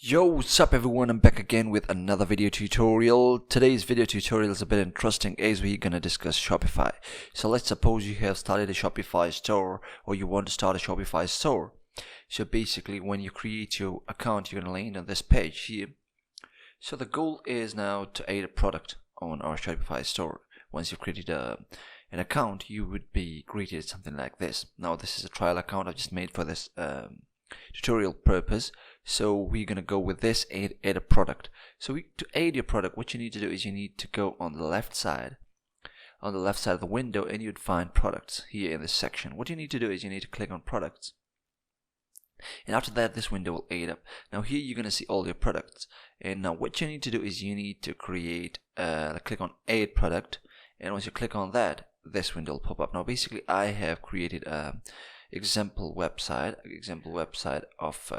Yo, what's up everyone, I'm back again with another video tutorial. Today's video tutorial is a bit interesting as we're gonna discuss Shopify. So let's suppose you have started a Shopify store or you want to start a Shopify store. So basically when you create your account, you're gonna land on this page here. So the goal is now to add a product on our Shopify store. Once you've created an account, you would be greeted something like this. Now this is a trial account I've just made for this tutorial purpose. So we're gonna go with this add a product. So to add your product, what you need to do is you need to go on the left side of the window, and you'd find products here in this section. What you need to do is you need to click on products, and after that this window will add up. Now here you're gonna see all your products, and now what you need to do is you need to create click on add product, and once you click on that, this window will pop up. Now basically I have created a example website of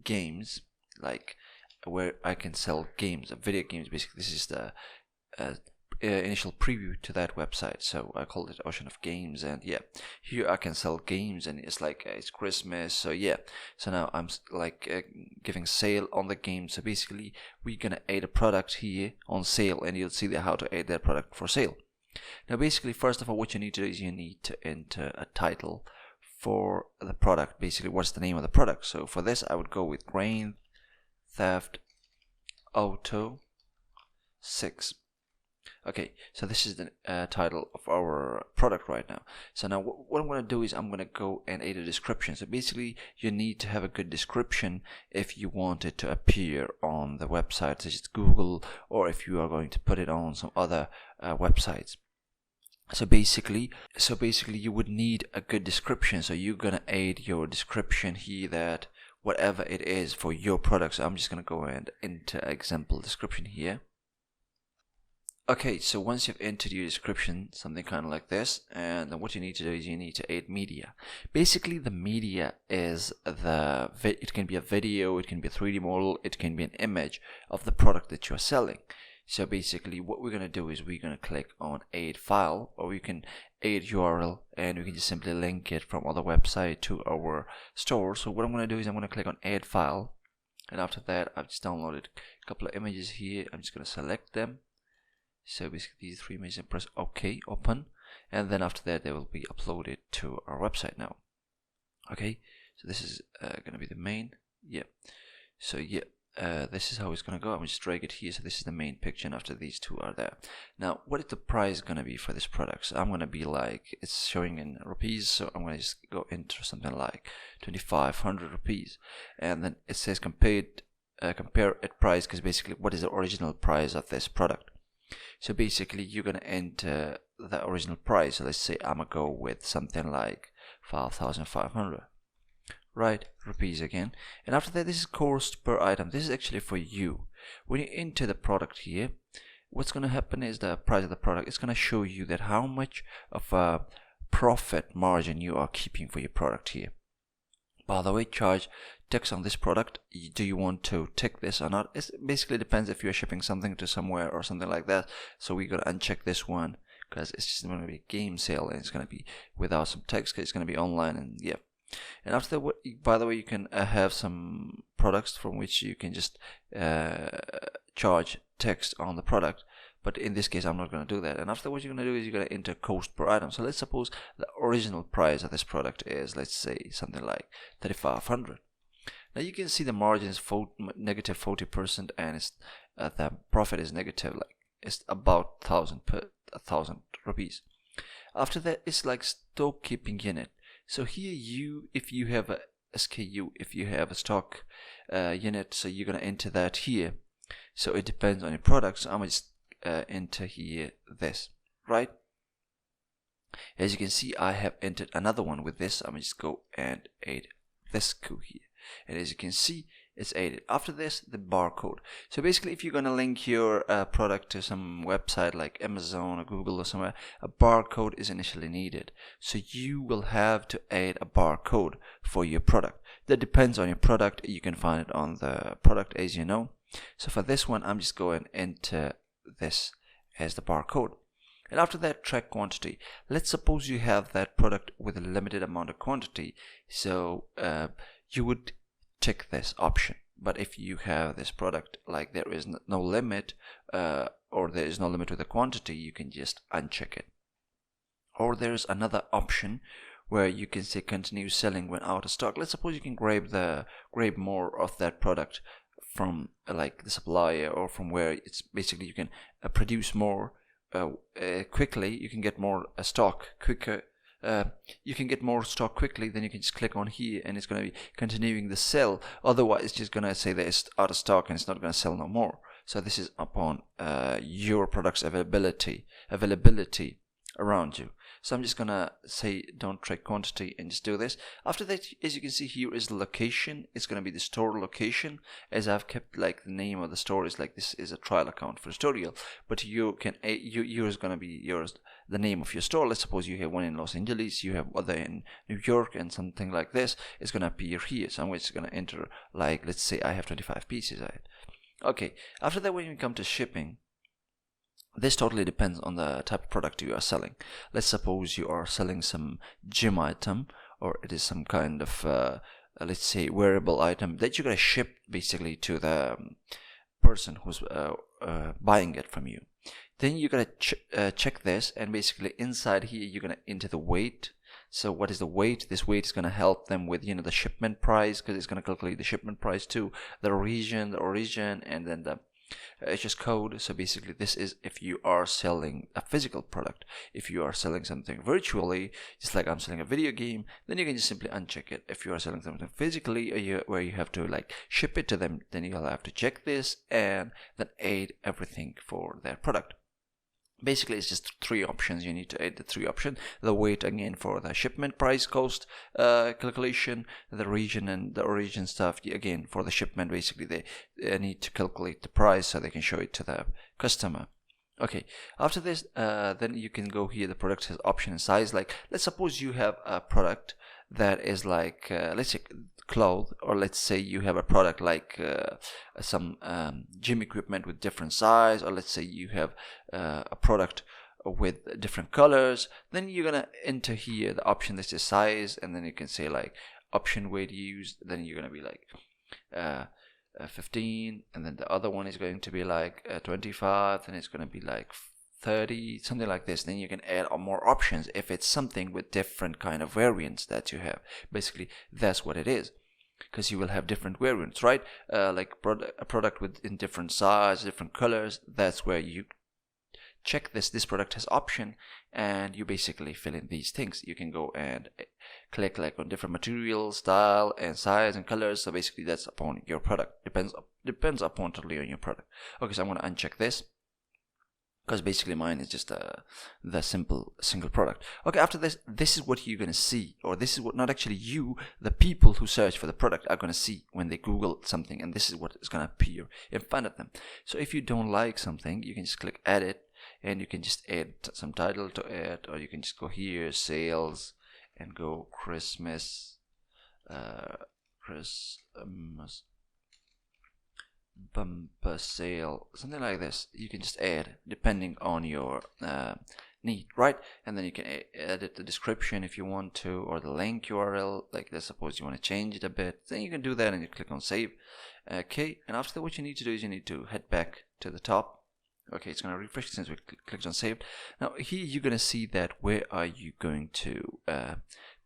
games, like where I can sell games, video games. Basically this is the initial preview to that website, so I called it Ocean of Games. And yeah, here I can sell games, and it's like it's Christmas, so yeah, so now I'm like giving sale on the game. So basically we're gonna add a product here on sale, and you'll see how to add that product for sale. Now basically first of all what you need to do is you need to enter a title for the product. Basically what's the name of the product. So for this I would go with Grand Theft Auto 6. Okay, so this is the title of our product right now. So now what I'm going to do is I'm going to go and add a description. So basically you need to have a good description if you want it to appear on the website such as Google, or if you are going to put it on some other websites. So basically you would need a good description. So you're gonna add your description here, that whatever it is for your product. So I'm just gonna go and enter example description here. Okay, so once you've entered your description, something kind of like this, and then what you need to do is you need to add media. Basically the media is it can be a video, it can be a 3D model, it can be an image of the product that you're selling. So basically what we're going to do is we're going to click on add file, or we can add URL, and we can just simply link it from other website to our store. So what I'm going to do is I'm going to click on add file, and after that I've just downloaded a couple of images here. I'm just going to select them. So basically these three images, and press OK, open, and then after that they will be uploaded to our website now. Okay, so this is going to be the main. Yeah, so yeah, this is how it's going to go. I'm going to just drag it here. So this is the main picture, and after these two are there. Now what is the price going to be for this product? So I'm going to be like, it's showing in rupees, so I'm going to just go into something like 2500 rupees, and then it says compare at price, because basically what is the original price of this product. So basically you're going to enter the original price. So let's say I'm going to go with something like 5500, right, rupees again. And after that, this is cost per item. This is actually for you. When you enter the product here, what's going to happen is the price of the product is going to show you that how much of a profit margin you are keeping for your product here. By the way, charge tax on this product. Do you want to tick this or not? It basically depends if you're shipping something to somewhere or something like that. So we're going to uncheck this one, because it's just going to be a game sale, and it's going to be without some text, because it's going to be online. And yeah, and after that, by the way, you can have some products from which you can just charge text on the product, but in this case I'm not going to do that. And after, what you're going to do is you're going to enter cost per item. So let's suppose the original price of this product is, let's say, something like 3500. Now you can see the margin is negative 40%, and it's the profit is negative, like it's about 1000 rupees. After that, it's like stock keeping unit. So here if you have a SKU, if you have a stock unit, so you're going to enter that here. So it depends on your product. So I'm going to just enter here this, right? As you can see, I have entered another one with this. I'm going to just go and add this code here. And as you can see, it's added. After this, the barcode. So basically if you're going to link your product to some website like Amazon or Google or somewhere, a barcode is initially needed. So you will have to add a barcode for your product. That depends on your product. You can find it on the product, as you know. So for this one, I'm just going to enter this as the barcode. And after that, track quantity. Let's suppose you have that product with a limited amount of quantity. So you would tick this option. But if you have this product like there is no limit, or there is no limit with the quantity, you can just uncheck it. Or there's another option where you can say continue selling when out of stock. Let's suppose you can grab more of that product from like the supplier, or from where it's basically you can produce more quickly. You can get more stock quicker. You can get more stock quickly. Then you can just click on here, and it's going to be continuing the sell. Otherwise, it's just going to say that it's out of stock and it's not going to sell no more. So this is upon your product's availability around you. So I'm just gonna say don't track quantity and just do this. After that, as you can see, here is the location. It's gonna be the store location, as I've kept like the name of the store is like this is a trial account for tutorial, but you can yours gonna be yours the name of your store. Let's suppose you have one in Los Angeles, you have other in New York, and something like this is gonna appear here. So I'm just gonna enter, like, let's say I have 25 pieces of it. Okay, after that, when you come to shipping, this totally depends on the type of product you are selling. Let's suppose you are selling some gym item, or it is some kind of let's say wearable item that you're gonna ship basically to the person who's buying it from you. Then you're gonna check this, and basically inside here you're gonna enter the weight. So what is the weight? This weight is going to help them with, the shipment price, because it's going to calculate the shipment price too, the region, the origin, and then the HS code. So basically this is if you are selling a physical product. If you are selling something virtually, just like I'm selling a video game, then you can just simply uncheck it. If you are selling something physically, where you have to like ship it to them, then you'll have to check this and then add everything for that product. Basically, it's just three options. You need to add the three options. The weight, again, for the shipment price cost calculation, the region and the origin stuff, again, for the shipment, basically, they need to calculate the price so they can show it to the customer. Okay, after this, then you can go here. The product has option and size. Like, let's suppose you have a product that is like, let's say, clothes, or let's say you have a product like some gym equipment with different size, or let's say you have a product with different colors. Then you're gonna enter here the option that says size, and then you can say like option weight used. Then you're gonna be like 15, and then the other one is going to be like 25, and it's going to be like 30, something like this. Then you can add more options if it's something with different kind of variants that you have. Basically, that's what it is, because you will have different variants, right? Like a product in different size, different colors. That's where you check this product has option, and you basically fill in these things. You can go and click like on different materials, style, and size and colors. So basically that's upon your product. Depends upon totally on your product. Okay, so I'm going to uncheck this, because basically mine is just the single product. Okay, after this is what you're going to see, or this is what, not actually you, the people who search for the product are going to see when they Google something, and this is what is going to appear in front of them. So if you don't like something, you can just click edit, and you can just add some title to it, or you can just go here, sales, and go Christmas bumper sale, something like this. You can just add depending on your need, right? And then you can edit the description if you want to, or the link URL. Like, let's suppose you want to change it a bit, then you can do that, and you click on save. Okay, and after that, what you need to do is you need to head back to the top. Okay, it's going to refresh since we clicked on saved. Now here you're going to see that where are you going to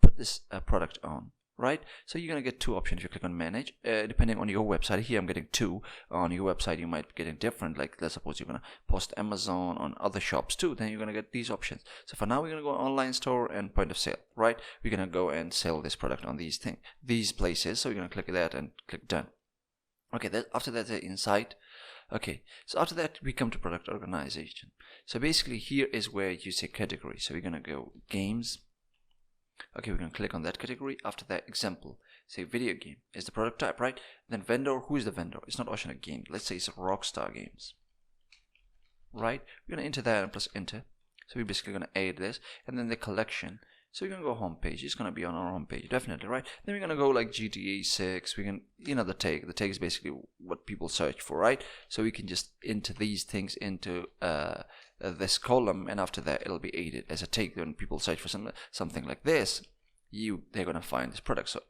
put this product on, right? So you're going to get two options if you click on manage, depending on your website. Here I'm getting two. On your website you might be getting different. Like, let's suppose you're going to post Amazon on other shops too, then you're going to get these options. So for now we're going to go online store and point of sale, right? We're going to go and sell this product on these places. So we're going to click that and click done. Okay, after that, the inside. Okay, so after that we come to product organization. So basically here is where you say category. So we're gonna go games. Okay, we're gonna click on that category. After that, example, say video game is the product type, right? Then vendor, who is the vendor? It's not Oceanic Games. Let's say it's Rockstar Games, right? We're gonna enter that and press enter. So we're basically gonna add this, and then the collection. So we're gonna go home page. It's gonna be on our home page, definitely, right? Then we're gonna go like GTA 6. We can, the tag. The tag is basically what people search for, right? So we can just enter these things into this column, and after that, it'll be added as a tag. When people search for something like this, they're gonna find this product. So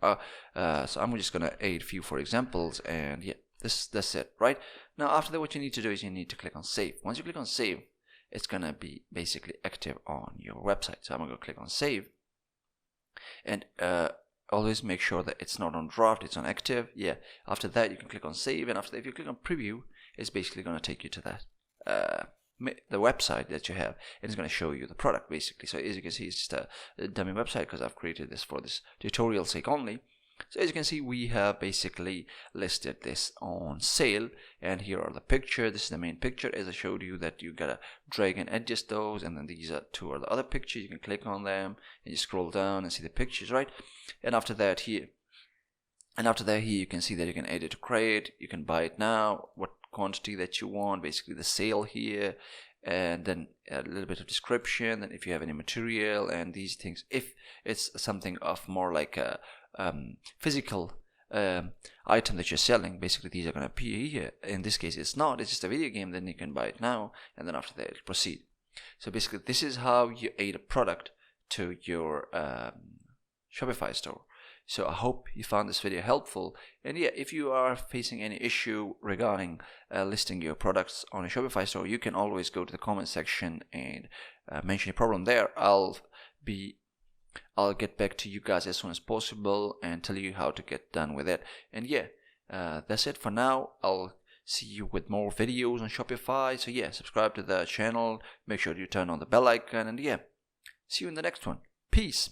so I'm just gonna add a few for examples, and yeah, that's it, right? Now after that, what you need to do is you need to click on save. Once you click on save, it's gonna be basically active on your website. So I'm gonna click on save, and always make sure that it's not on draft, it's on active. Yeah, after that you can click on save, and after that if you click on preview, it's basically going to take you to that the website that you have, and it's going to show you the product basically. So as you can see, it's just a dummy website because I've created this for this tutorial sake only. So as you can see, we have basically listed this on sale, and here are the picture. This is the main picture, as I showed you that you gotta drag and adjust those, and then these are two are the other pictures. You can click on them and you scroll down and see the pictures, right? And after that here you can see that you can edit to create, you can buy it now, what quantity that you want, basically the sale here, and then a little bit of description, and if you have any material and these things. If it's something of more like a physical item that you're selling, basically these are going to appear here. In this case it's not, it's just a video game, then you can buy it now, and then after that it'll proceed. So basically this is how you add a product to your Shopify store. So I hope you found this video helpful, and yeah, if you are facing any issue regarding listing your products on a Shopify store, you can always go to the comment section and mention your problem there. I'll get back to you guys as soon as possible and tell you how to get done with it. And yeah, that's it for now. I'll see you with more videos on Shopify. So yeah, subscribe to the channel, make sure you turn on the bell icon, and yeah, see you in the next one. Peace.